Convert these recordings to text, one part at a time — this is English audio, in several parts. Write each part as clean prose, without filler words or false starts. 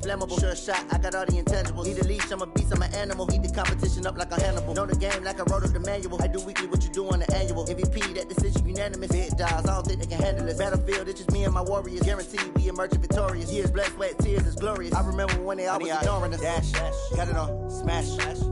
flammable. Sure shot, I got all the intangibles. Need a leash, I'm a beast, I'm an animal. Heat the competition up like a Hannibal. Know the game like I wrote up the manual. I do weekly what you do on the annual. MVP, that decision unanimous. Big dogs, I don't think they can handle this. Battlefield, it's just me and my warriors. Guaranteed we emerging victorious. Years, blood, sweat, tears, it's glorious. I remember when they always ignoring us. Dash, got it on, smash,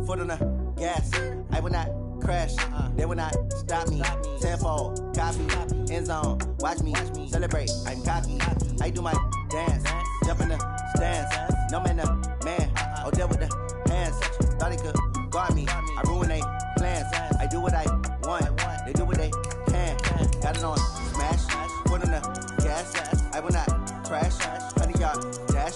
foot on the gas. I will not crash, they will not stop me. Tenfold, copy, end zone, watch me celebrate. I'm cocky, I do my dance, jump in the stands. No man, the man, oh, deal with the hands. Thought he could guard me, I ruin they plans. I do what I want, they do what they can. Got it on, smash, foot on the gas. I will not crash, 100-yard dash,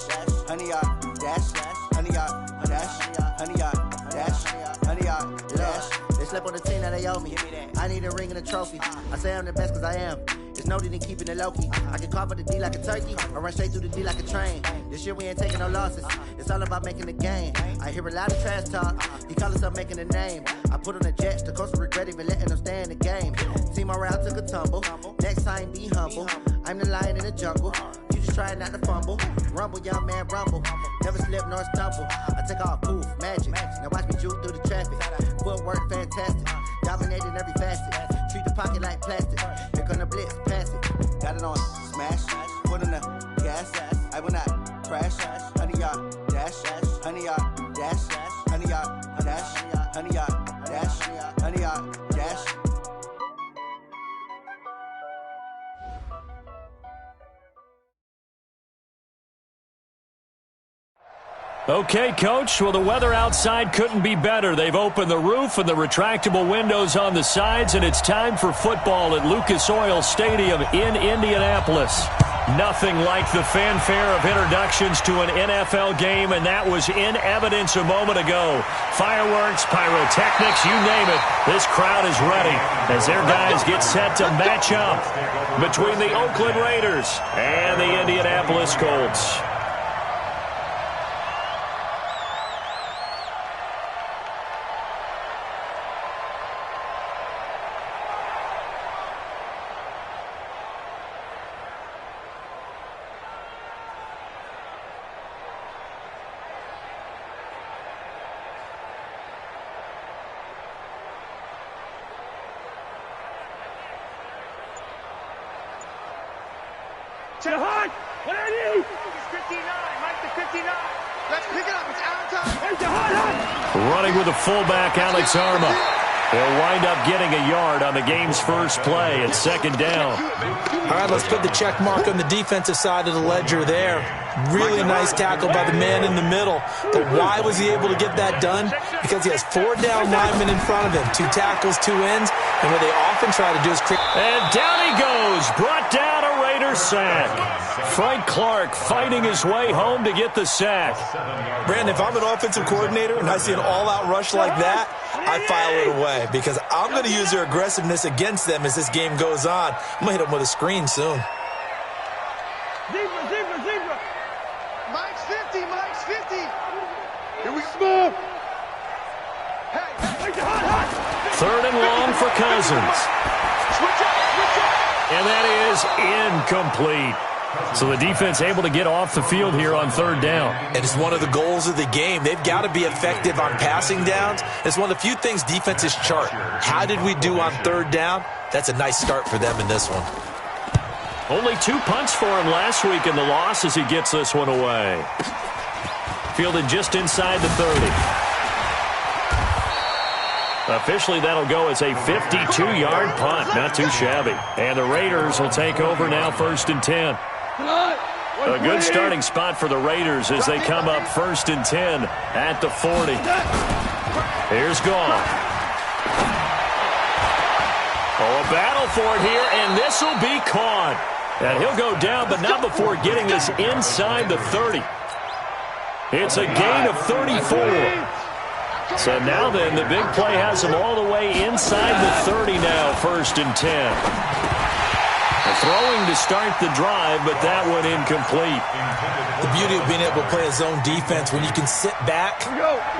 100-yard dash, 100-yard dash, 100-yard dash, 100-yard dash. They slept on the team that they owe me. I need a ring and a trophy. I say I'm the best cause I am. It's no need in keeping it low-key. I can carve up the D like a turkey or run straight through the D like a train. This year we ain't taking no losses. It's all about making the game. I hear a lot of trash talk. He call himself making a name. I put on the Jets. The coach will regret even letting them stay in the game. Team around took a tumble. Next time be humble. I'm the lion in the jungle. You just try not to fumble. Rumble, young man, rumble. Never slip nor stumble. I take off, poof, magic. Now watch me juke through the traffic. Footwork fantastic. Dominating every facet. Treat the pocket like plastic. Here come the blitz, pass it. Got it on, smash. Foot on the gas. I will not crash. 100-yard dash. 100-yard dash. 100-yard dash. 100-yard dash. 100-yard dash. Okay, Coach. Well, the weather outside couldn't be better. They've opened the roof and the retractable windows on the sides, and it's time for football at Lucas Oil Stadium in Indianapolis. Nothing like the fanfare of introductions to an NFL game, and that was in evidence a moment ago. Fireworks, pyrotechnics, you name it. This crowd is ready as their guys get set to match up between the Oakland Raiders and the Indianapolis Colts. Jahan, what are you? It's 59, Mike the 59. Let's pick it up, it's out of time. Hey, Jahan! Running with the fullback, Alex Arma. He'll wind up getting a yard on the game's first play at second down. All right, let's put the check mark on the defensive side of the ledger there. Really nice tackle by the man in the middle. But why was he able to get that done? Because he has 4 down linemen in front of him. 2 tackles, 2 ends. And what they often try to do is create... And down he goes. Brought down a Raider sack. Frank Clark fighting his way home to get the sack. Brandon, if I'm an offensive coordinator and I see an all-out rush like that, I file it away because I'm going to use their aggressiveness against them as this game goes on. I'm going to hit them with a screen soon. Zebra. Mike's 50, Mike's 50. Here we go. Hey, hot. 3rd and long for Cousins. Switch up. And that is incomplete. So the defense able to get off the field here on 3rd down. And it's one of the goals of the game. They've got to be effective on passing downs. It's one of the few things defenses chart. How did we do on 3rd down? That's a nice start for them in this one. Only 2 punts for him last week in the loss as he gets this one away. Fielded just inside the 30. Officially, that'll go as a 52-yard punt. Not too shabby. And the Raiders will take over now 1st and 10. A good starting spot for the Raiders as they come up 1st and 10 at the 40. Here's Goff. Oh, a battle for it here, and this will be caught. And he'll go down, but not before getting this inside the 30. It's a gain of 34. So now then, the big play has him all the way inside the 30 now, 1st and 10. throwing to start the drive, but that one incomplete. The beauty of being able to play a zone defense when you can sit back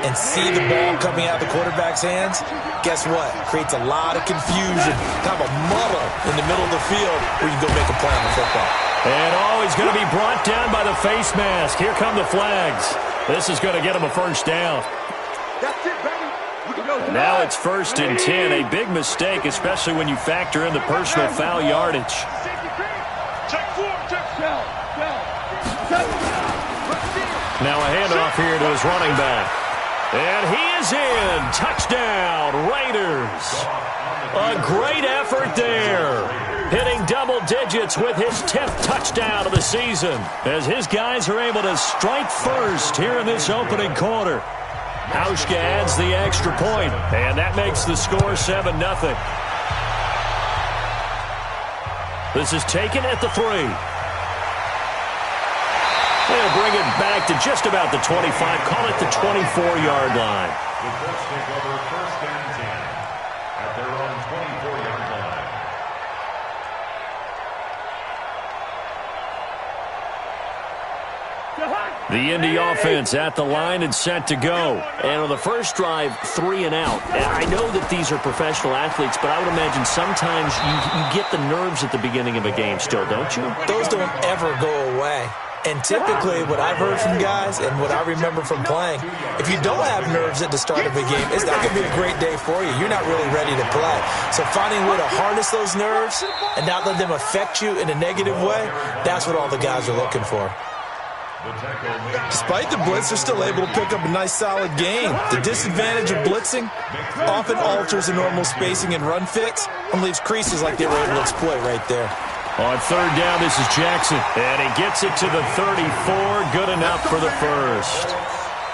and see the ball coming out of the quarterback's hands, guess what? Creates a lot of confusion, kind of a muddle in the middle of the field where you can go make a play on the football. And he's going to be brought down by the face mask. Here come the flags. This is going to get him a first down. That's it, baby. Now it's 1st and 10. A big mistake, especially when you factor in the personal foul yardage. Now a handoff here to his running back. And he is in. Touchdown, Raiders. A great effort there. Hitting double digits with his 10th touchdown of the season, as his guys are able to strike first here in this opening quarter. Hauschka adds the extra point, and that makes the score 7-0. This is taken at the 3. They'll bring it back to just about the 25, call it the 24-yard line. The Colts take over 1st and 10 at their own 24-yard line. The Indy offense at the line and set to go. And on the first drive, 3 and out. And I know that these are professional athletes, but I would imagine sometimes you get the nerves at the beginning of a game still, don't you? Those don't ever go away. And typically what I've heard from guys and what I remember from playing, if you don't have nerves at the start of a game, it's not going to be a great day for you. You're not really ready to play. So finding a way to harness those nerves and not let them affect you in a negative way, that's what all the guys are looking for. Despite the blitz, they're still able to pick up a nice solid gain. The disadvantage of blitzing often alters the normal spacing and run fits and leaves creases like they were able to exploit right there. On 3rd down, this is Jackson, and he gets it to the 34. Good enough for the first.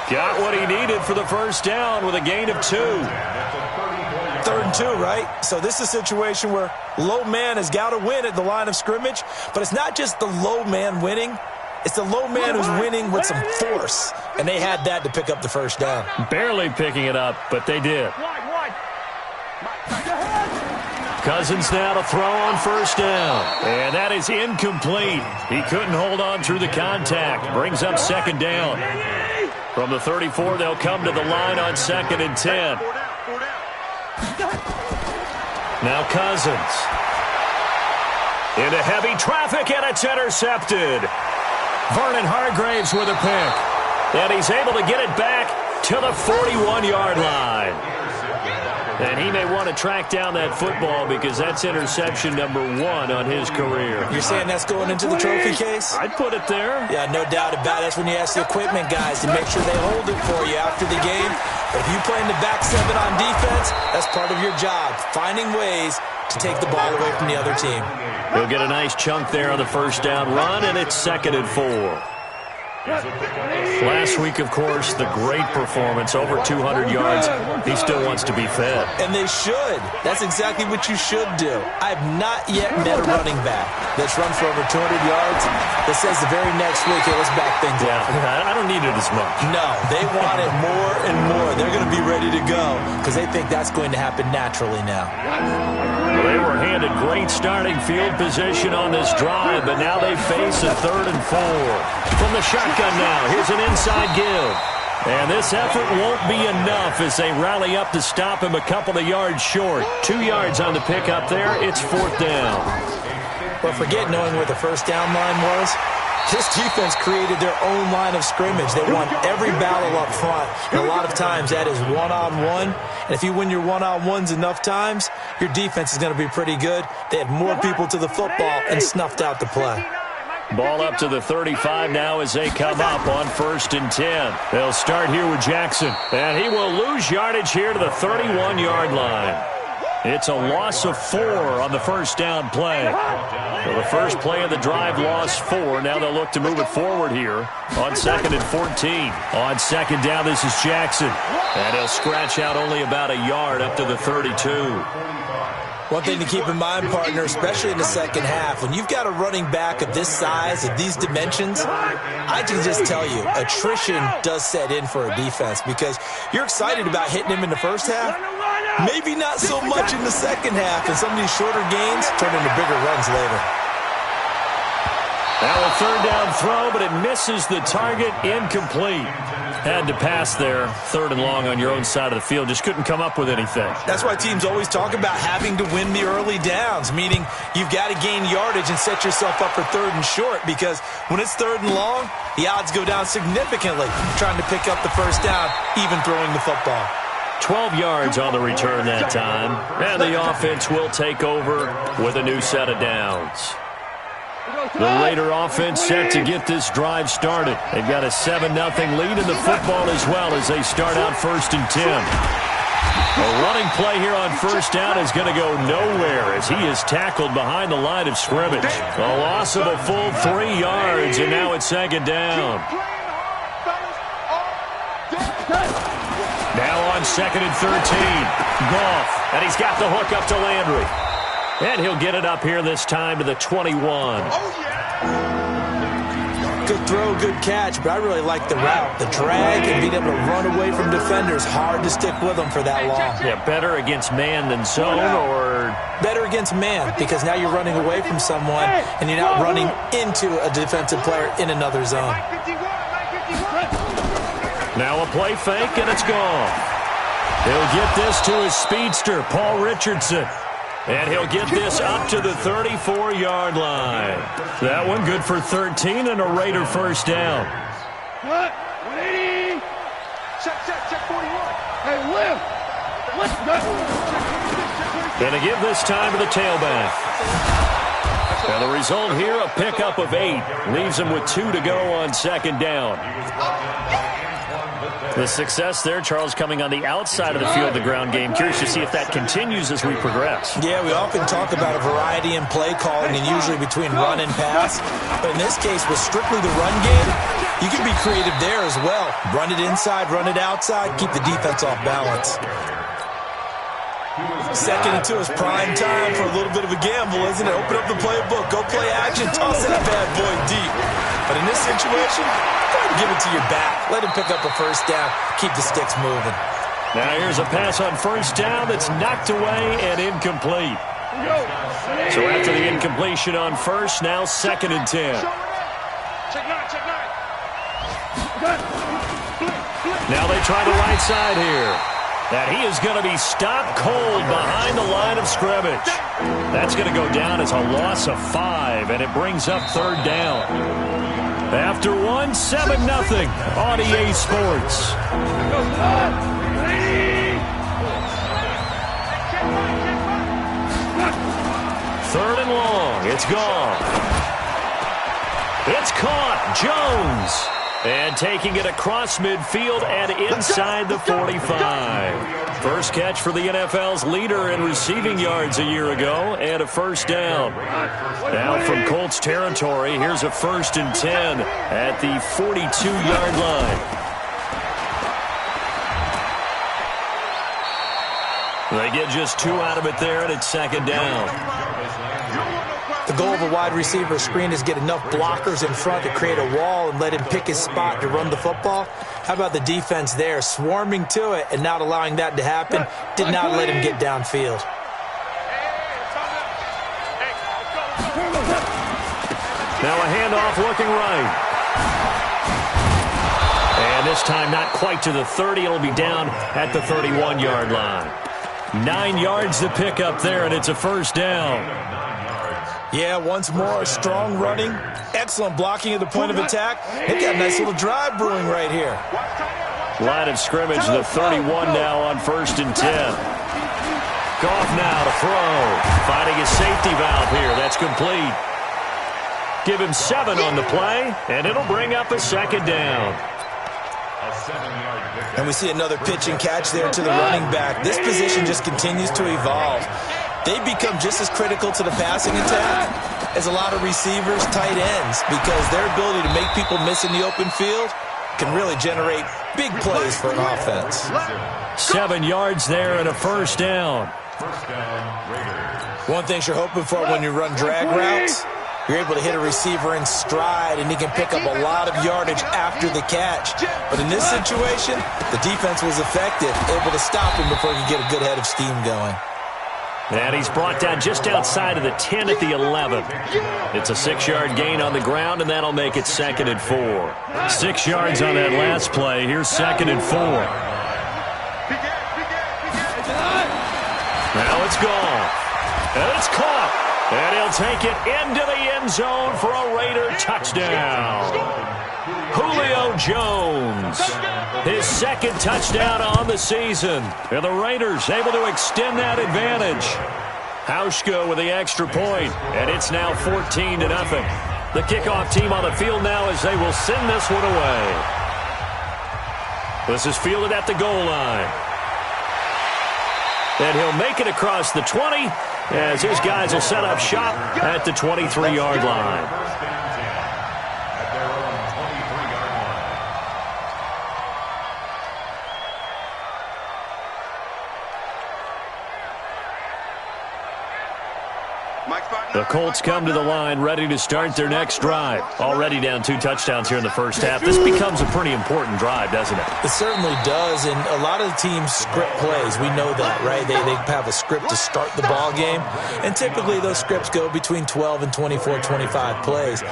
Got what he needed for the first down with a gain of 2. 3rd and 2, right? So this is a situation where low man has got to win at the line of scrimmage, but it's not just the low man winning. It's the low man who's winning with some force, and they had that to pick up the first down. Barely picking it up, but they did. Cousins now to throw on 1st down. And that is incomplete. He couldn't hold on through the contact. Brings up 2nd down. From the 34, they'll come to the line on 2nd and 10. Now Cousins. Into heavy traffic, and it's intercepted. Vernon Hargraves with a pick. And he's able to get it back to the 41-yard line. And he may want to track down that football because that's interception number 1 on his career. You're saying that's going into the trophy case? I'd put it there. Yeah, no doubt about it. That's when you ask the equipment guys to make sure they hold it for you after the game. But if you play in the back 7 on defense, that's part of your job, finding ways to take the ball away from the other team. He'll get a nice chunk there on the first down run, and it's 2nd and 4. Last week, of course, the great performance, over 200 yards. He still wants to be fed. And they should. That's exactly what you should do. I have not yet met a running back that's run for over 200 yards that says the very next week, hey, let's back things up. I don't need it as much. No, they want it more and more. They're going to be ready to go because they think that's going to happen naturally now. They were handed great starting field position on this drive, but now they face a 3rd and 4. From the shotgun now, here's an inside give. And this effort won't be enough as they rally up to stop him a couple of yards short. 2 yards on the pickup there. It's 4th down. Well, forget knowing where the first down line was. This defense created their own line of scrimmage. They won every battle up front. And a lot of times that is one-on-one. And if you win your one-on-ones enough times, your defense is going to be pretty good. They had more people to the football and snuffed out the play. Ball up to the 35 now as they come up on 1st and 10. They'll start here with Jackson. And he will lose yardage here to the 31-yard line. It's a loss of 4 on the first down play. So the first play of the drive lost 4. Now they'll look to move it forward here on 2nd and 14. On 2nd down, this is Jackson. And he'll scratch out only about a yard up to the 32. One thing to keep in mind, partner, especially in the second half, when you've got a running back of this size, of these dimensions, I can just tell you, attrition does set in for a defense because you're excited about hitting him in the first half. Maybe not so much in the second half, and some of these shorter gains turn into bigger runs later. Now a third down throw, but it misses the target. Incomplete. Had to pass there. Third and long on your own side of the field. Just couldn't come up with anything. That's why teams always talk about having to win the early downs, meaning you've got to gain yardage and set yourself up for third and short, because when it's third and long, the odds go down significantly trying to pick up the first down, even throwing the football. 12 yards on the return that time. And the offense will take over with a new set of downs. The Raider offense set to get this drive started. They've got a 7-0 lead in the football as well as they start out 1st and 10. A running play here on first down is going to go nowhere as he is tackled behind the line of scrimmage. A loss of a full 3 yards, and now it's 2nd down. Now on 2nd and 13. Goff, and he's got the hook up to Landry. And he'll get it up here this time to the 21. Good throw, good catch, but I really like the route. The drag and being able to run away from defenders. Hard to stick with them for that long. Yeah, better against man than zone, or? Better against man, because now you're running away from someone and you're not running into a defensive player in another zone. Now a play fake, and it's gone. He'll get this to his speedster, Paul Richardson. And he'll get this up to the 34-yard line. That one good for 13 and a Raider first down. What? 180. Check 41. Hey, Will. Let's go. Gonna give this time to the tailback. And the result here, a pickup of 8. Leaves him with 2 to go on 2nd down. The success there, Charles, coming on the outside of the field, the ground game. Curious to see if that continues as we progress. Yeah, we often talk about a variety in play calling and usually between run and pass. But in this case, with strictly the run game, you can be creative there as well. Run it inside, run it outside, keep the defense off balance. 2nd and 2 is prime time for a little bit of a gamble, isn't it? Open up the playbook, go play action, toss that bad boy deep. But in this situation, try to give it to your back. Let him pick up a first down, keep the sticks moving. Now here's a pass on first down that's knocked away and incomplete. So after the incompletion on first, now 2nd and 10. Now they try the right side here. And he is going to be stopped cold behind the line of scrimmage. That's going to go down as a loss of 5, and it brings up 3rd down. After 7-0 on EA Sports. 3rd and long. It's gone. It's caught. Jones. And taking it across midfield and inside the 45. First catch for the NFL's leader in receiving yards a year ago, and a first down. Now from Colts territory, here's a 1st and 10 at the 42-yard line. They get just 2 out of it there, and it's 2nd down. The goal of a wide receiver screen is get enough blockers in front to create a wall and let him pick his spot to run the football. How about the defense there, swarming to it and not allowing that to happen? Did not let him get downfield. Now a handoff looking right. And this time not quite to the 30. It'll be down at the 31-yard line. 9 yards to pick up there, and it's a first down. Yeah, once more, strong running, excellent blocking at the point of attack. They've got a nice little drive brewing right here. Line of scrimmage, the 31 now on 1st and 10. Goff now to throw. Finding his safety valve here. That's complete. Give him 7 on the play, and it'll bring up a 2nd down. And we see another pitch and catch there to the running back. This position just continues to evolve. They've become just as critical to the passing attack as a lot of receivers, tight ends, because their ability to make people miss in the open field can really generate big plays for an offense. 7 yards there and a first down. One thing you're hoping for when you run drag routes, you're able to hit a receiver in stride, and he can pick up a lot of yardage after the catch. But in this situation, the defense was effective, able to stop him before he could get a good head of steam going. And he's brought down just outside of the 10 at the 11. It's a 6-yard gain on the ground, and that'll make it 2nd and 4. 6 yards on that last play. Here's 2nd and 4. Now it's gone. And it's caught. And he'll take it into the end zone for a Raider touchdown. Julio Jones, his 2nd touchdown on the season. And the Raiders able to extend that advantage. Hauschka with the extra point, and it's now 14-0. The kickoff team on the field now as they will send this one away. This is fielded at the goal line. And he'll make it across the 20 as his guys will set up shop at the 23-yard line. The Colts come to the line ready to start their next drive. Already down 2 touchdowns here in the first half. This becomes a pretty important drive, doesn't it? It certainly does, and a lot of the teams script plays. We know that, right? They have a script to start the ball game, and typically those scripts go between 12 and 24, 25 plays.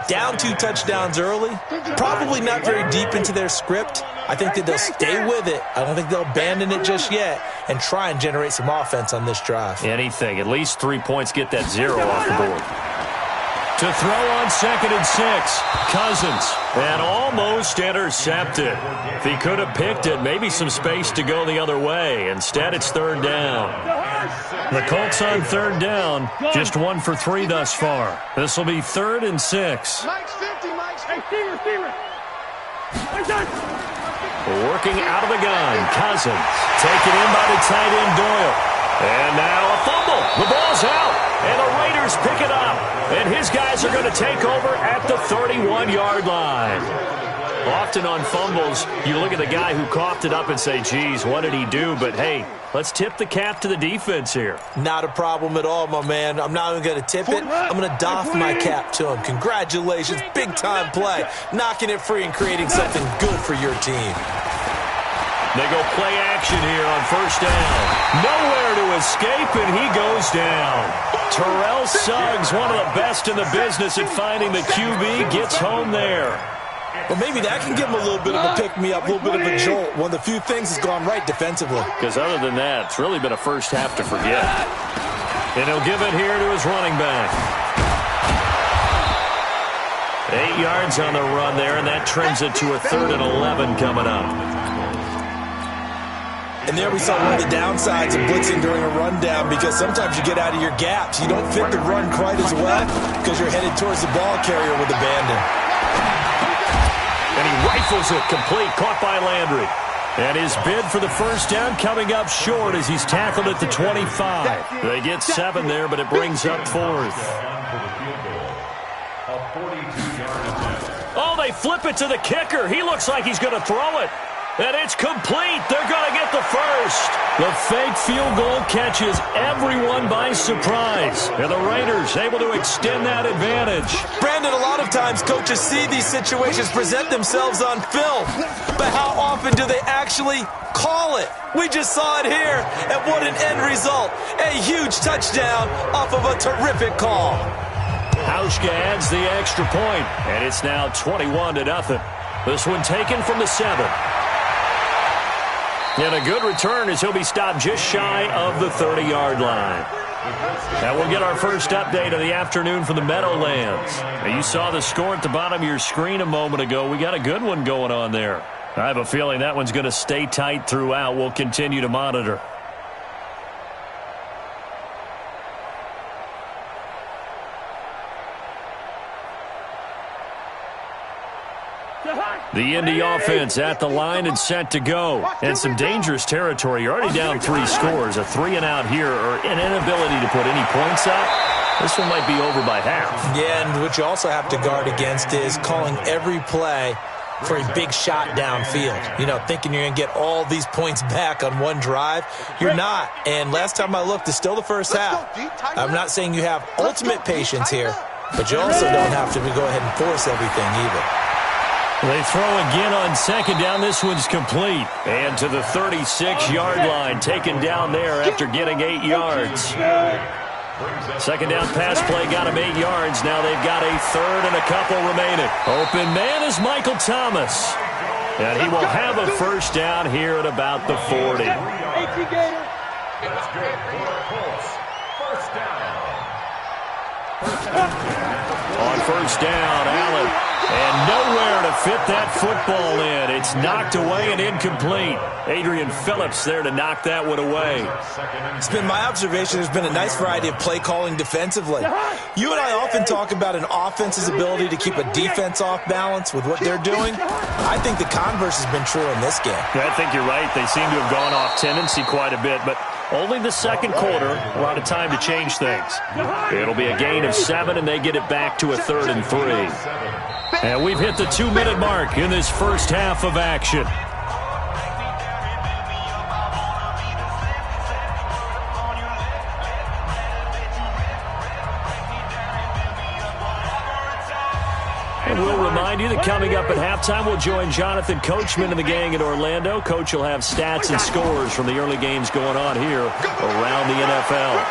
Down 2 touchdowns early, probably not very deep into their script. I think that they'll stay with it. I don't think they'll abandon it just yet and try and generate some offense on this drive. Anything. At least 3 points, get that 0 off the board. To throw on 2nd and 6. Cousins. And almost intercepted. If he could have picked it, maybe some space to go the other way. Instead, it's 3rd down. The Colts on 3rd down. Just 1 for 3 thus far. This will be 3rd and 6. Mike's 50, Mike's 50. Hey, Stever. Working out of the gun. Cousins. Taken in by the tight end Doyle. And now a fumble. The ball's out. And the Raiders pick it up. And his guys are going to take over at the 31-yard line. Often on fumbles, you look at the guy who coughed it up and say, geez, what did he do? But, hey, let's tip the cap to the defense here. Not a problem at all, my man. I'm not even going to tip it. I'm going to doff my cap to him. Congratulations. Big-time play. Knocking it free and creating something good for your team. They go play action here on 1st down. Nowhere to escape, and he goes down. Terrell Suggs, one of the best in the business at finding the QB, gets home there. Well, maybe that can give him a little bit of a pick-me-up, a little bit of a jolt. One of the few things has gone right defensively. Because other than that, it's really been a first half to forget. And he'll give it here to his running back. 8 yards on the run there, and that trims it to a 3rd and 11 coming up. And there we saw one of the downsides of blitzing during a rundown, because sometimes you get out of your gaps. You don't fit the run quite as well because you're headed towards the ball carrier with abandon. And he rifles it complete, caught by Landry. And his bid for the 1st down coming up short as he's tackled at the 25. They get 7 there, but it brings up 4th. Oh, they flip it to the kicker. He looks like he's going to throw it. And it's complete. They're going to get the 1st. The fake field goal catches everyone by surprise. And the Raiders able to extend that advantage. Brandon, a lot of times coaches see these situations present themselves on film. But how often do they actually call it? We just saw it here. And what an end result. A huge touchdown off of a terrific call. Hauschka adds the extra point. And it's now 21-0. This one taken from the 7. And a good return as he'll be stopped just shy of the 30-yard line. Now we'll get our first update of the afternoon from the Meadowlands. Now you saw the score at the bottom of your screen a moment ago. We got a good one going on there. I have a feeling that one's going to stay tight throughout. We'll continue to monitor. The Indy offense at the line and set to go. And some dangerous territory. You're already down 3 scores. A 3-and-out here or an inability to put any points up. This one might be over by half. Yeah, and what you also have to guard against is calling every play for a big shot downfield. You know, thinking you're going to get all these points back on one drive. You're not. And last time I looked, it's still the first half. I'm not saying you have ultimate patience here, but you also don't have to go ahead and force everything either. They throw again on second down. This one's complete. And to the 36-yard line, taken down there after getting 8 yards. Second down pass play got him 8 yards. Now they've got a third and a couple remaining. Open man is Michael Thomas. And he will have a first down here at about the 40. That's good for the Colts. First down. On first down, Allen. And nowhere to fit that football in. It's knocked away and incomplete. Adrian Phillips there to knock that one away. It's been my observation there's been a nice variety of play calling defensively. You and I often talk about an offense's ability to keep a defense off balance with what they're doing. I think the converse has been true in this game. I think you're right. They seem to have gone off tendency quite a bit, but only the second quarter, a lot of time to change things. It'll be a gain of 7, and they get it back to a 3rd and 3. And we've hit the 2-minute mark in this first half of action. And we'll remind you that coming up at halftime, we'll join Jonathan Coachman and the gang in Orlando. Coach will have stats and scores from the early games going on here around the NFL.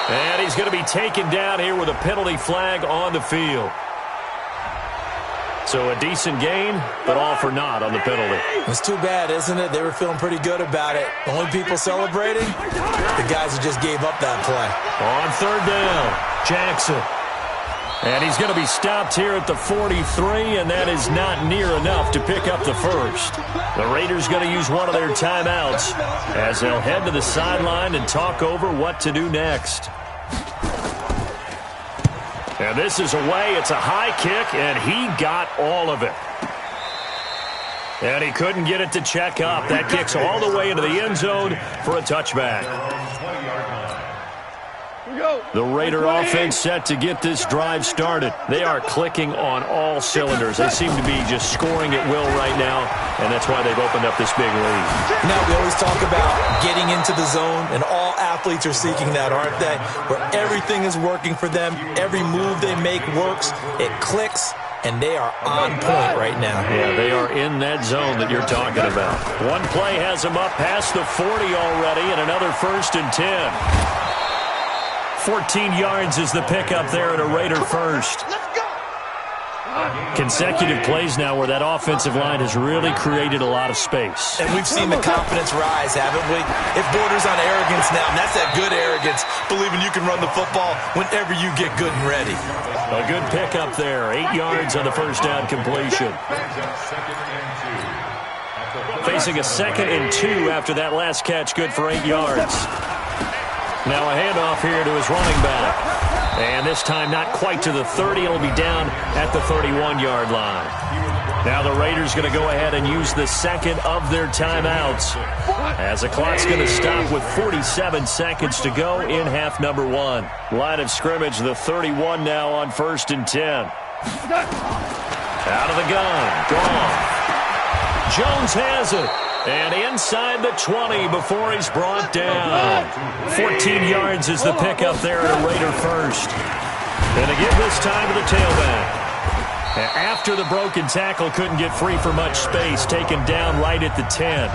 And he's going to be taken down here with a penalty flag on the field. So a decent gain, but all for naught on the penalty. It's too bad, isn't it? They were feeling pretty good about it. The only people celebrating? The guys who just gave up that play. On third down, Jackson. And he's going to be stopped here at the 43, and that is not near enough to pick up the first. The Raiders going to use one of their timeouts as they'll head to the sideline and talk over what to do next. And this is away. It's a high kick, and he got all of it. And he couldn't get it to check up. That kicks all the way into the end zone for a touchback. The Raider offense set to get this drive started. They are clicking on all cylinders. They seem to be just scoring at will right now, and that's why they've opened up this big lead. Now, we always talk about getting into the zone, and all athletes are seeking that, aren't they? Where everything is working for them. Every move they make works. It clicks, and they are on point right now. Yeah, they are in that zone that you're talking about. One play has them up past the 40 already, and another 1st and 10. 14 yards is the pickup there at a Raider first. Consecutive plays now where that offensive line has really created a lot of space. And we've seen the confidence rise, haven't we? It borders on arrogance now, and that's that good arrogance, believing you can run the football whenever you get good and ready. A good pickup there, 8 yards on the first down completion. Facing a 2nd and 2 after that last catch, good for 8 yards. Now a handoff here to his running back. And this time not quite to the 30. It'll be down at the 31-yard line. Now the Raiders going to go ahead and use the second of their timeouts as the clock's going to stop with 47 seconds to go in half number 1. Line of scrimmage, the 31 now on 1st and 10. Out of the gun. Gone. Jones has it. And inside the 20 before he's brought down. 14 yards is the pickup there at a Raider first. And to give this time to the tailback. After the broken tackle, couldn't get free for much space, taken down right at the 10.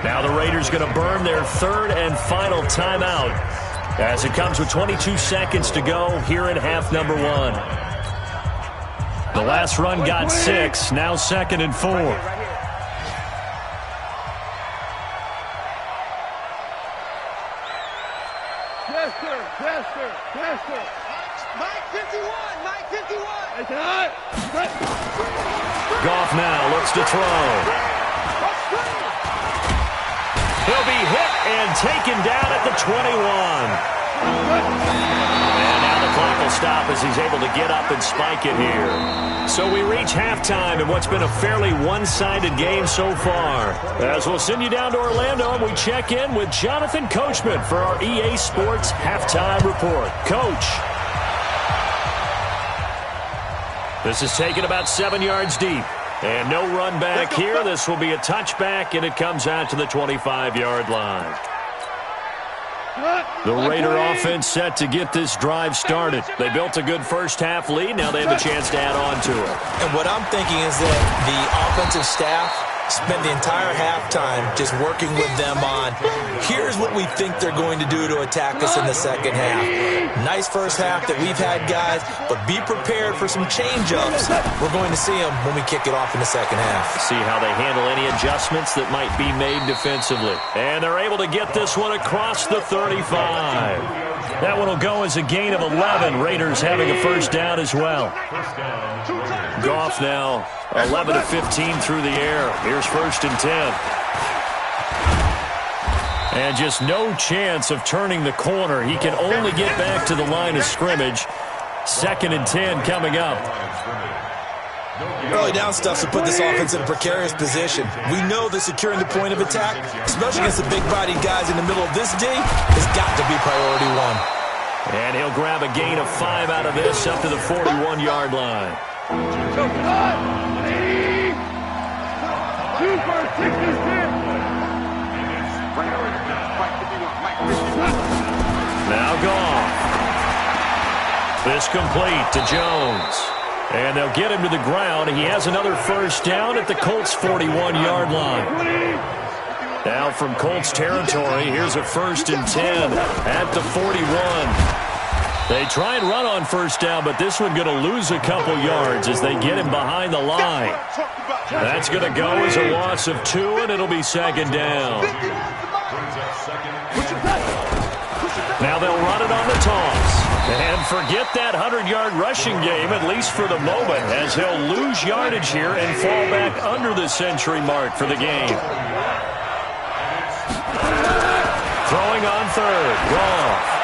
Now the Raiders going to burn their 3rd and final timeout as it comes with 22 seconds to go here in half number 1. The last run got 6, now 2nd and 4. Goff now looks to throw. He'll be hit and taken down at the 21. And now the clock will stop as he's able to get up and spike it here. So we reach halftime in what's been a fairly one-sided game so far. As we'll send you down to Orlando and we check in with Jonathan Coachman for our EA Sports Halftime Report. Coach. This is taken about 7 yards deep. And no run back here. This will be a touchback, and it comes out to the 25-yard line. The Raider offense set to get this drive started. They built a good first-half lead. Now they have a chance to add on to it. And what I'm thinking is that the offensive staff spent the entire halftime just working with them on, here's what we think they're going to do to attack us in the second half. Nice first half that we've had, guys, but be prepared for some change-ups. We're going to see them when we kick it off in the second half. See how they handle any adjustments that might be made defensively. And they're able to get this one across the 35. That one will go as a gain of 11. Raiders having a first down as well. Goff now 11 to 15 through the air. Here's 1st and 10. And just no chance of turning the corner. He can only get back to the line of scrimmage. 2nd and 10 coming up. Early down stuff to put this offense in a precarious position. We know that securing the point of attack, especially against the big-bodied guys in the middle of this D, has got to be priority one. And he'll grab a gain of 5 out of this up to the 41-yard line. Now Goff. This complete to Jones. And they'll get him to the ground. He has another first down at the Colts' 41-yard line. Now from Colts territory, here's a 1st and 10 at the 41. They try and run on first down, but this one going to lose a couple yards as they get him behind the line. That's going to go as a loss of 2, and it'll be 2nd down. Now they'll run it on the toss. And forget that 100-yard rushing game, at least for the moment, as he'll lose yardage here and fall back under the century mark for the game. Throwing on 3rd. Goff.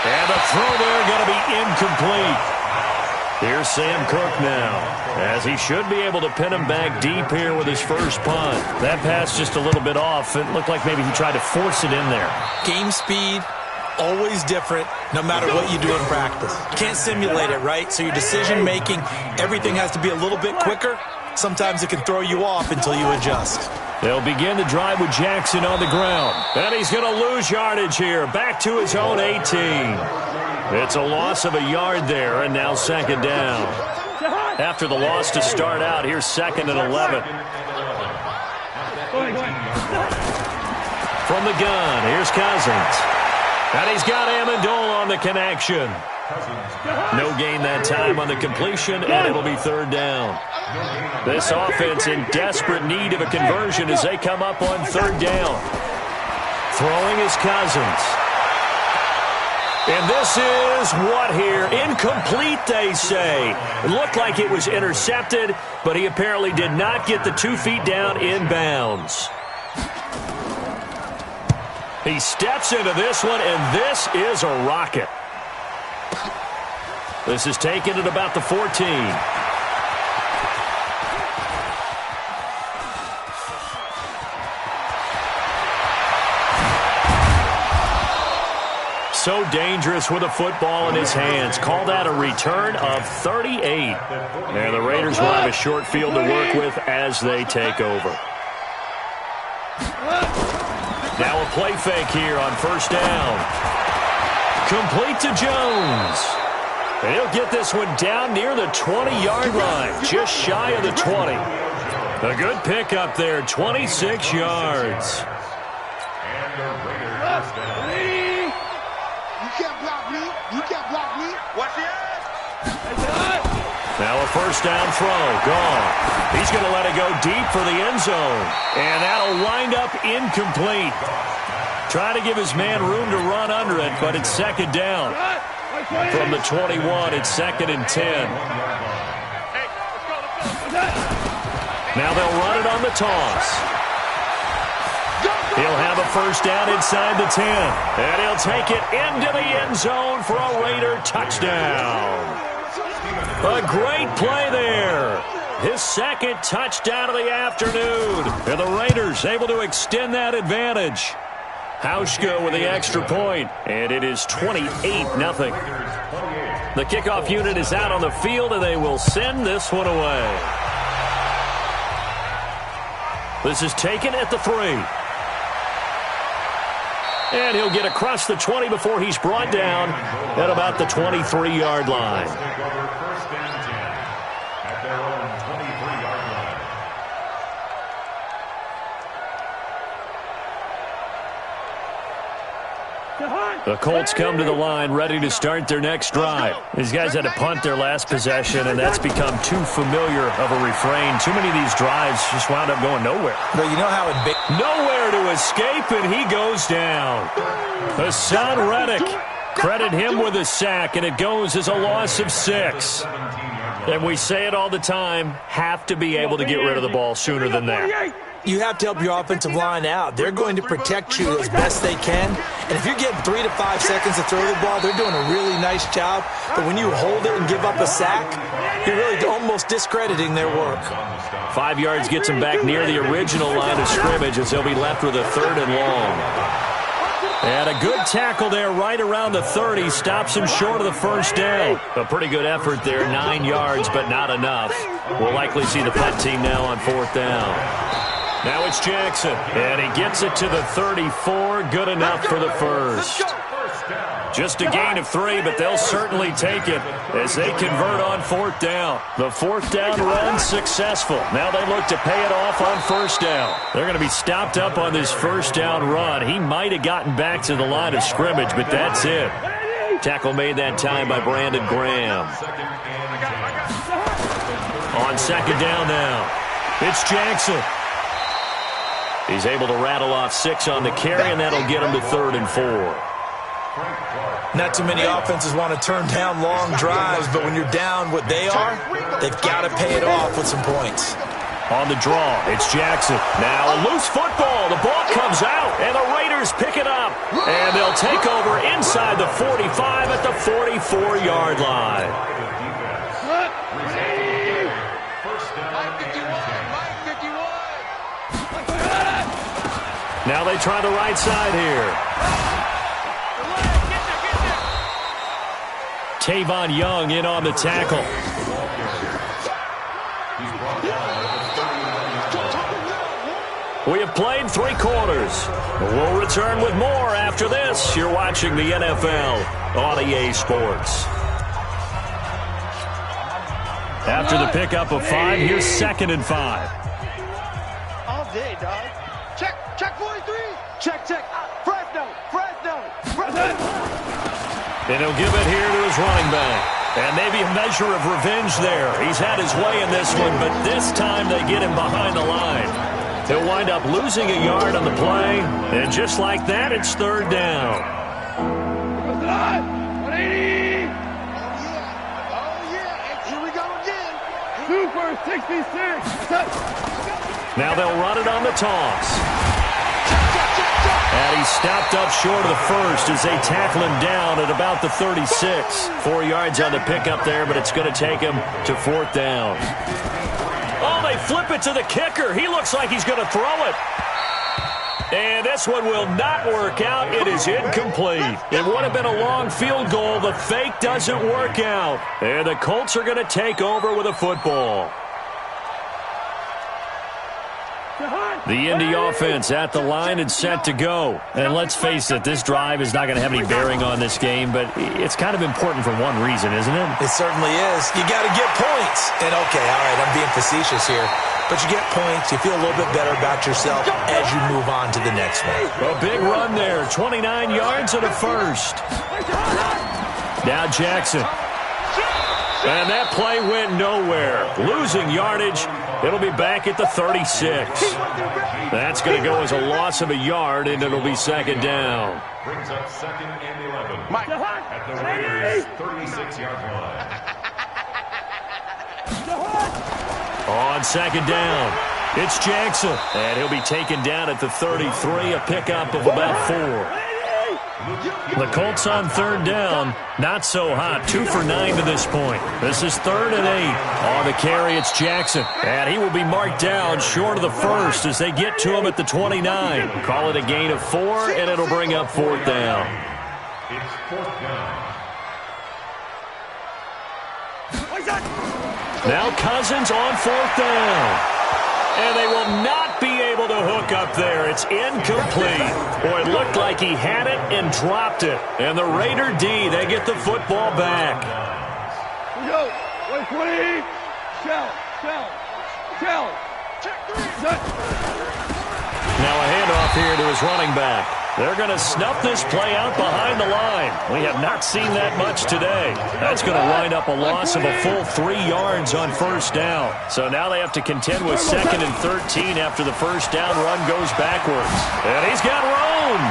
And the throw there going to be incomplete. Here's Sam Cook now, as he should be able to pin him back deep here with his first punt. That pass just a little bit off. It looked like maybe he tried to force it in there. Game speed, always different, no matter what you do in practice. You can't simulate it, right? So your decision-making, everything has to be a little bit quicker. Sometimes it can throw you off until you adjust. They'll begin the drive with Jackson on the ground. And he's going to lose yardage here. Back to his own 18. It's a loss of a yard there, and now 2nd down. After the loss to start out, here's 2nd and 11. From the gun, here's Cousins. And he's got Amendola on the connection. No gain that time on the completion, and it'll be 3rd down. This offense in desperate need of a conversion as they come up on 3rd down. Throwing is Cousins. And this is what here? Incomplete, they say. It looked like it was intercepted, but he apparently did not get the 2 feet down inbounds. He steps into this one, and this is a rocket. This is taken at about the 14. So dangerous with a football in his hands. Call that a return of 38. And the Raiders will have a short field to work with as they take over. Now a play fake here on 1st down. Complete to Jones. And he'll get this one down near the 20-yard line, just shy of the 20. A good pickup there, 26 yards. And the Raiders first down. You can't block me. You can't block me. Watch the ass. Now a 1st down throw. Goff. He's going to let it go deep for the end zone. And that'll wind up incomplete. Try to give his man room to run under it, but it's 2nd down. From the 21, it's 2nd and 10. Now they'll run it on the toss. He'll have a 1st down inside the 10. And he'll take it into the end zone for a Raider touchdown. A great play there. His 2nd touchdown of the afternoon. And the Raiders able to extend that advantage. Hauschka with the extra point, and it is 28-0. The kickoff unit is out on the field, and they will send this one away. This is taken at the 3. And he'll get across the 20 before he's brought down at about the 23-yard line. First and 10 at their own 23-yard line. The Colts come to the line ready to start their next drive. These guys had to punt their last possession, and that's become too familiar of a refrain. Too many of these drives just wound up going nowhere. But you know how nowhere to escape, and he goes down. Hassan Reddick, credit him with a sack, and it goes as a loss of 6. And we say it all the time, have to be able to get rid of the ball sooner than that. You have to help your offensive line out. They're going to protect you as best they can. And if you're getting 3 to 5 seconds to throw the ball, they're doing a really nice job. But when you hold it and give up a sack, you're really almost discrediting their work. 5 yards gets them back near the original line of scrimmage as they'll be left with a 3rd and long. And a good tackle there right around the 30. Stops him short of the first down. A pretty good effort there, 9 yards, but not enough. We'll likely see the punt team now on 4th down. Now it's Jackson, and he gets it to the 34. Good enough for the first. Just a gain of 3, but they'll certainly take it as they convert on 4th down. The 4th down run successful. Now they look to pay it off on 1st down. They're going to be stopped up on this 1st down run. He might have gotten back to the line of scrimmage, but that's it. Tackle made that time by Brandon Graham. On 2nd down now, it's Jackson. He's able to rattle off 6 on the carry, and that'll get him to 3rd and 4. Not too many offenses want to turn down long drives, but when you're down what they are, they've got to pay it off with some points. On the draw, it's Jackson. Now a loose football. The ball comes out, and the Raiders pick it up. And they'll take over inside the 45 at the 44-yard line. Now they try the right side here. Tavon Young in on the tackle. We have played 3 quarters. We'll return with more after this. You're watching the NFL on EA Sports. After the pickup of 5, here's 2nd and 5. All day, dog. Check 43. Check. Fresno. And he'll give it here to his running back. And maybe a measure of revenge there. He's had his way in this one, but this time they get him behind the line. He'll wind up losing a yard on the play. And just like that, it's 3rd down. 180. Oh, yeah. Here we go again. 2 for 66. Now they'll run it on the toss. And he's stopped up short of the first as they tackle him down at about the 36. 4 yards on the pickup there, but it's going to take him to 4th down. Oh, they flip it to the kicker. He looks like he's going to throw it. And this one will not work out. It is incomplete. It would have been a long field goal. The fake doesn't work out. And the Colts are going to take over with a football. The Indy offense at the line and set to go. And let's face it, this drive is not going to have any bearing on this game, but it's kind of important for one reason, isn't it? It certainly is. You got to get points. And okay, all right, I'm being facetious here. But you get points, you feel a little bit better about yourself as you move on to the next one. A big run there, 29 yards and a first. Now Jackson. And that play went nowhere. Losing yardage. It'll be back at the 36. That's going to go as a loss of a yard, and it'll be 2nd down. Brings up 2nd and 11 at the Raiders' 36-yard line. On 2nd down, it's Jackson. And he'll be taken down at the 33, a pickup of about 4. The Colts on 3rd down, not so hot. 2 for 9 to this point. This is 3rd and 8. On the carry, it's Jackson. And he will be marked down short of the first as they get to him at the 29. Call it a gain of 4, and it'll bring up 4th down. It's 4th down. Now Cousins on 4th down. And they will not be able to hook up there. It's incomplete. Boy, it looked like he had it and dropped it. And the Raider D, they get the football back. Here we go. 20. Shell. Check 3. Now a handoff here to his running back. They're going to snuff this play out behind the line. We have not seen that much today. That's going to wind up a loss of a full 3 yards on first down. So now they have to contend with 2nd and 13 after the first down run goes backwards. And he's got room.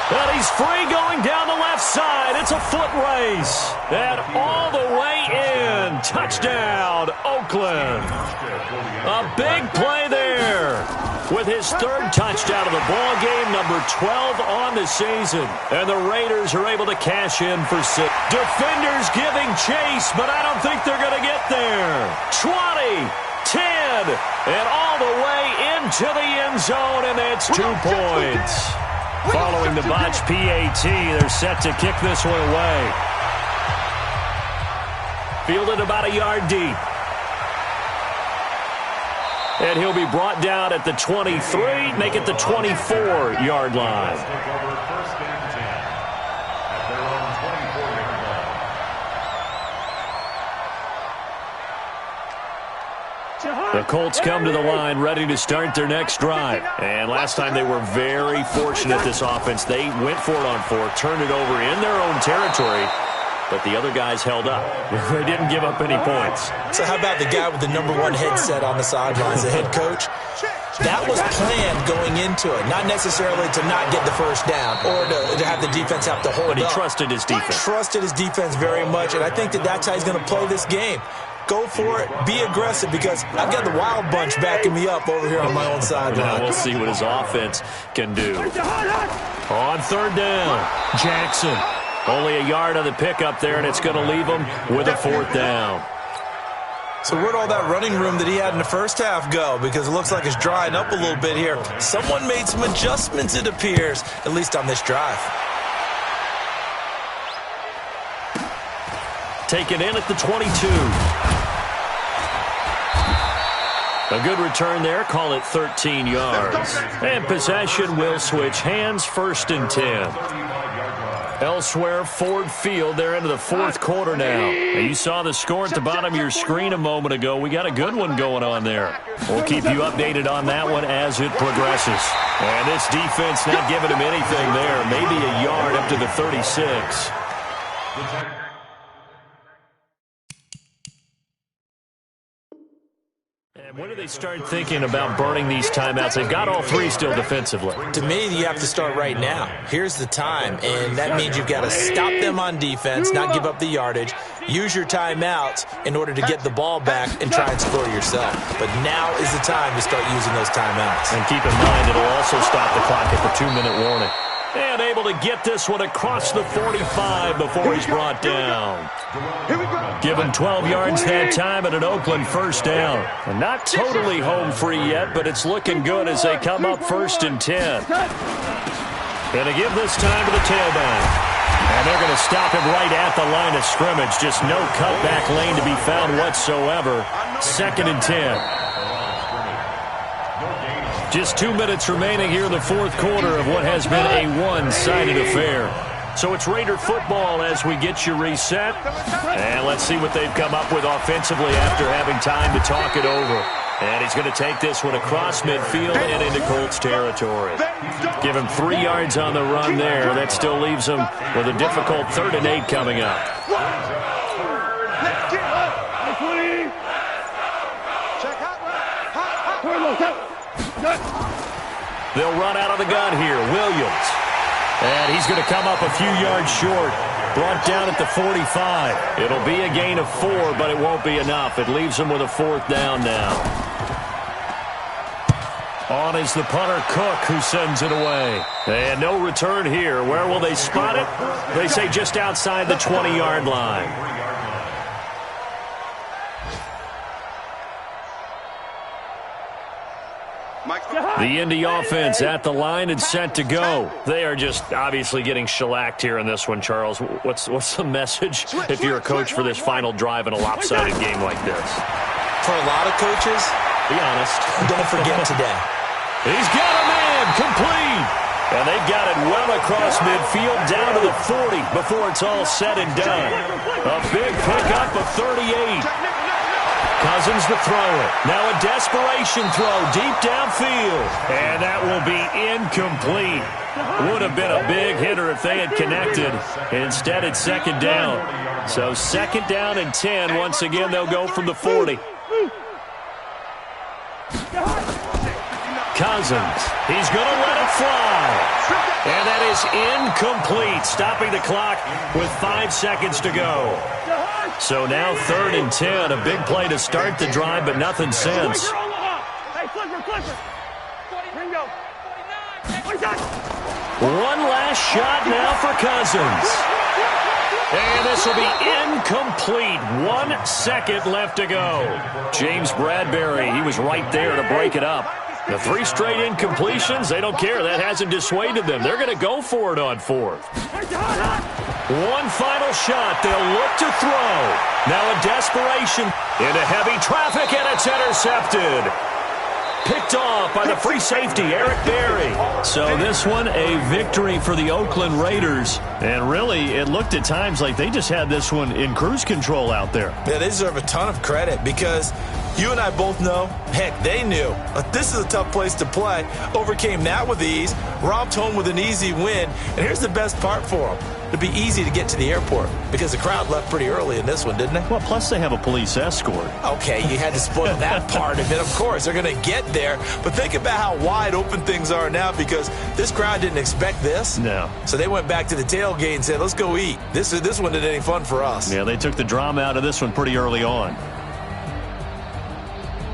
And he's free going down the left side. It's a foot race. And all the way in. Touchdown, Oakland. A big play there. With his 3rd touchdown of the ball game, number 12 on the season. And the Raiders are able to cash in for 6. Defenders giving chase, but I don't think they're going to get there. 20, 10, and all the way into the end zone, and it's 2 points. Following the botched PAT, they're set to kick this one away. Fielded about a yard deep. And he'll be brought down at the 23, make it the 24-yard line. The Colts come to the line ready to start their next drive. And last time they were very fortunate, this offense. They went for it on 4, turned it over in their own territory. But the other guys held up. They didn't give up any points. So how about the guy with the #1 headset on the sidelines, the head coach? That was planned going into it, not necessarily to not get the first down or to have the defense have to hold up. But he trusted his defense. Trusted his defense very much, and I think that's how he's going to play this game. Go for it. Be aggressive, because I've got the wild bunch backing me up over here on my own sideline. We'll see what his offense can do. On 3rd down, Jackson. Only a yard on the pickup there, and it's going to leave him with a 4th down. So where'd all that running room that he had in the first half go? Because it looks like it's drying up a little bit here. Someone made some adjustments, it appears, at least on this drive. Taken in at the 22. A good return there. Call it 13 yards. And possession will switch hands. 1st and 10. Elsewhere, Ford Field, they're into the 4th quarter now. You saw the score at the bottom of your screen a moment ago. We got a good one going on there. We'll keep you updated on that one as it progresses. And this defense not giving him anything there. Maybe a yard up to the 36. And when do they start thinking about burning these timeouts? They've got all 3 still defensively. To me, you have to start right now. Here's the time, and that means you've got to stop them on defense, not give up the yardage, use your timeouts in order to get the ball back and try and score yourself. But now is the time to start using those timeouts. And keep in mind, it'll also stop the clock at the 2-minute warning. And able to get this one across the 45 before he's brought down. Give him 12 yards that time and an Oakland 1st down. And not totally home free yet, but it's looking good as they come up 1st and 10. Gonna give this time to the tailback. And they're going to stop him right at the line of scrimmage. Just no cutback lane to be found whatsoever. 2nd and 10. Just 2 minutes remaining here in the 4th quarter of what has been a one-sided affair. So it's Raider football as we get you reset. And let's see what they've come up with offensively after having time to talk it over. And he's going to take this one across midfield and into Colts territory. Give him 3 yards on the run there. That still leaves him with a difficult 3rd and 8 coming up. They'll run out of the gun here. Williams. And he's going to come up a few yards short. Brought down at the 45. It'll be a gain of 4, but it won't be enough. It leaves him with a 4th down now. On is the punter, Cook, who sends it away. And no return here. Where will they spot it? They say just outside the 20-yard line. The Indy offense at the line and set to go. They are just obviously getting shellacked here in this one, Charles. What's the message if you're a coach for this final drive in a lopsided game like this? for a lot of coaches, be honest, don't forget today. He's got a man complete. And they've got it well across midfield down to the 40 before it's all said and done. A big pickup of 38. Cousins to throw it. Now a desperation throw deep downfield. And that will be incomplete. Would have been a big hitter if they had connected. Instead, it's second down. So second down and 10. Once again, they'll go from the 40. Cousins. He's going to let it fly. And that is incomplete, stopping the clock with 5 seconds to go. So now third and 10. A big play to start the drive, but nothing since. One last shot now for Cousins. And this will be incomplete. 1 second left to go. James Bradbury, he was right there to break it up. The 3 straight incompletions, they don't care. That hasn't dissuaded them. They're going to go for it on fourth. One final shot. They'll look to throw. Now a desperation into heavy traffic, and it's intercepted. Picked off by the free safety, Eric Berry. So this one, a victory for the Oakland Raiders. And really, it looked at times like they just had this one in cruise control out there. Yeah, they deserve a ton of credit because you and I both know, heck, they knew. But this is a tough place to play. Overcame that with ease, romped home with an easy win. And here's the best part for them. It'd be easy to get to the airport because the crowd left pretty early in this one, didn't they? Well, plus they have a police escort. Okay, you had to spoil that part of it. Of course, they're going to get there. But think about how wide open things are now because this crowd didn't expect this. No. So they went back to the tailgate and said, let's go eat. This one didn't any fun for us. Yeah, they took the drama out of this one pretty early on.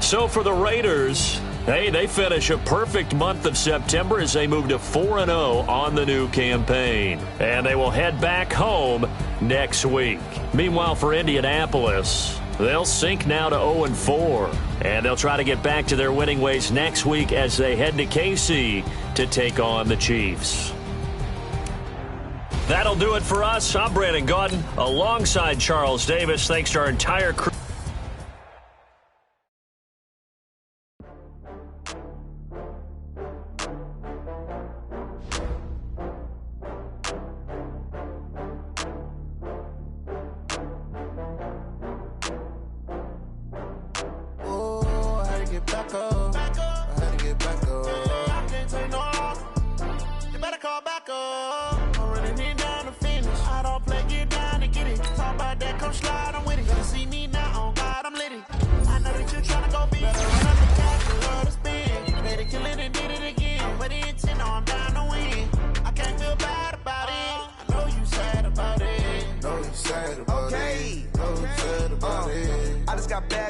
So for the Raiders, hey, they finish a perfect month of September as they move to 4-0 on the new campaign. And they will head back home next week. Meanwhile, for Indianapolis, they'll sink now to 0-4. And they'll try to get back to their winning ways next week as they head to KC to take on the Chiefs. That'll do it for us. I'm Brandon Gaudin alongside Charles Davis. Thanks to our entire crew.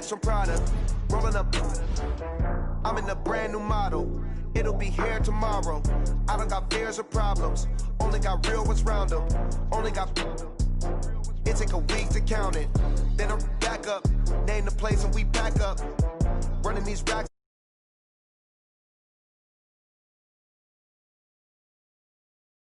From Prada, rolling up. I'm in a brand new model. It'll be here tomorrow. I don't got fears or problems. Only got real ones round them. Only got. It take a week to count it. Then I'm back up. Name the place and we back up. Running these racks.